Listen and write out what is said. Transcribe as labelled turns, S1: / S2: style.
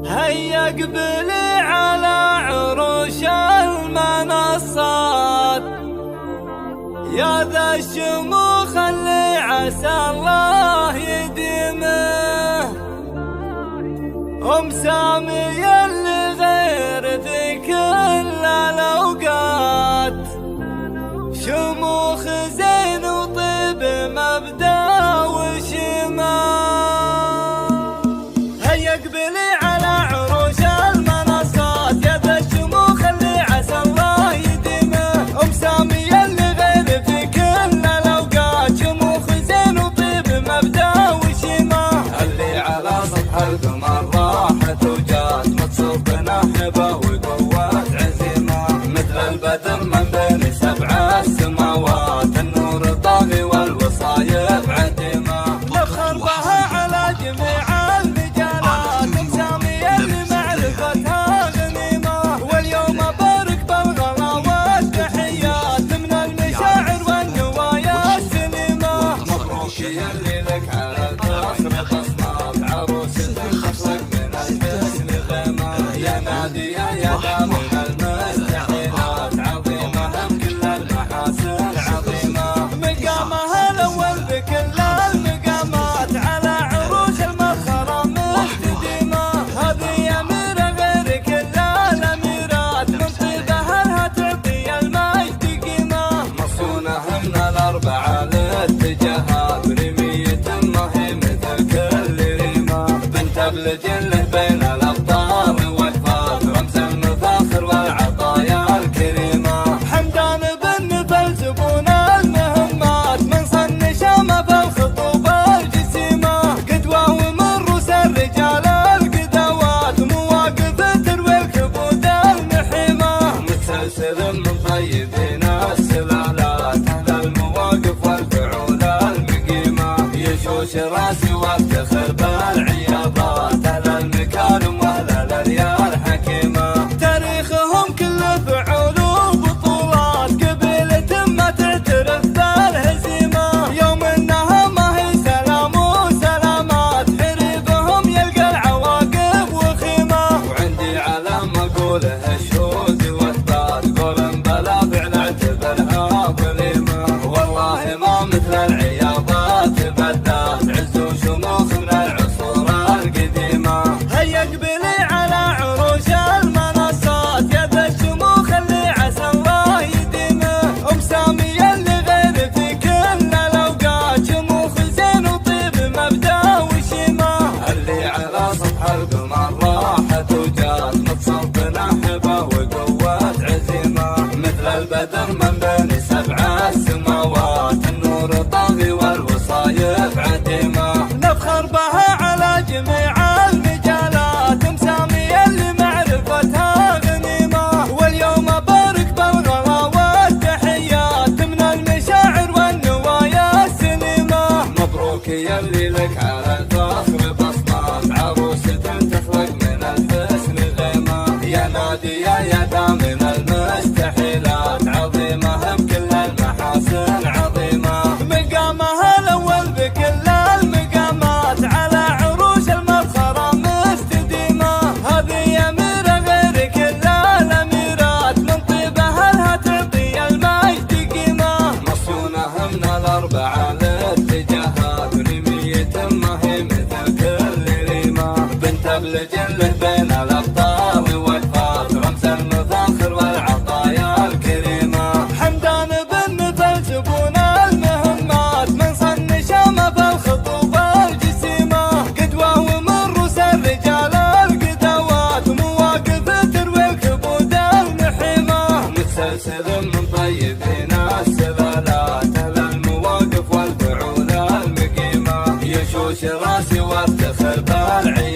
S1: هيا اقبلي على عروش المنصات يا ذا الشموخ اللي عسى الله يديمه. سامية اللي غير في كل الأوقات شموخ زين وطيب مبدأ وشمال. هيا اقبلي على عروش المنصات يا ذا الشموخ اللي عسى الله يديمه. سامية اللي غير في كل الأوقات شموخ زين وطيب مبدأ وشمال. اللي على سطح القمر راحت وجات متصوب نحبه وقوة عزيمة مثل البدر من بين سبع السماوات النور طاغي والوصايب عديمة. نفخر بها على جميع المجالات سامية اللي معرفتها غنيمة. واليوم بارك بالغلا والتحيات من المشاعر والنوايا السليمة. مبروك يا اللي لك على الفخر بصمات عروستك خصك من الحسن غيمة. يا نادية يا دام من المستحيلات عظيمة هم كل المحاسن عظيمة. مقامها الأول بكل المقامات على عروش المفخرة مستديمة. هذه أميرة غير كل الأميرات من طيبها لها تعطي المجد قيمة. مصونة من الأربعة الاتجاهات رمية ما هي مثل كل ريمة. بنت بلجل بين الأبطال والفات رمز المفاخر والعطايا الكريمة. حمدان بن نفل زبون المهمات من صن شامة بالخطوبة الجسيمة. قدوة ومن رؤوس الرجال القدوات مواقف تروي الكبود المحيمة. متسلسل من طيبين السلالات أهل المواقف والفعول المقيمة. يشوش راسي وافتخر بالعياضات أهل المكارم وأهل الأريال حكيمة. تاريخهم كله فعول وبطولات قبيلة ما تعترف بالهزيمة. يوم انها ما هي سلام وسلامات حريبهم يلقى العواقب وخيمة. وعندي علامة اقولها الشهود واثبات قول بلا فعل اعتبرها ظليمة. والله ما مثل العياضات بالذات عز وشموخ من العصور القديمة. هيا اقبلي على عروش المنصات يا ذا الشموخ اللي عسى الله يديمه. سامية اللي غير في كل الأوقات شموخ زين وطيب مبدأ وشيمة. اللي على سطح القمر راحت وجات متصوب نحبه وقوة عزيمة مثل البدر من بين سبع السماوات النور طاغي والوصايب عديمة. نفخر بها على جميع المجالات سامية اللي معرفتها غنيمة. واليوم بارك بالغلا والتحيات من المشاعر والنوايا السليمة. مبروك يا اللي لك على الفخر بصمات عروستك تخلق من الحسن غيمة. يا نادية يا دام من المستحيلات عظيمة هم كل المحاسن عظيمة. مقامها الأول بكل المقامات على عروش المفخرة مستديمة. هذه أميرة غير كل الأميرات من طيبها لها تعطي المجد قيمة. مصونة من الأربعة الاتجاهات رمية ما هي مثل كل ريمة. بنت بلجل بين الأبطال والفات رمز المفاخر والعطايا الكريمة. حمدان بن نفل زبون المهمات من صن شامة بالخطوبة الجسيمة. قدوة ومن رؤوس الرجال القدوات مواقف تروي الكبود المحيمة. متسلسل من طيبين السلالات أهل المواقف والفعول المقيمة. يشوش راسي وافتخر بالعياضات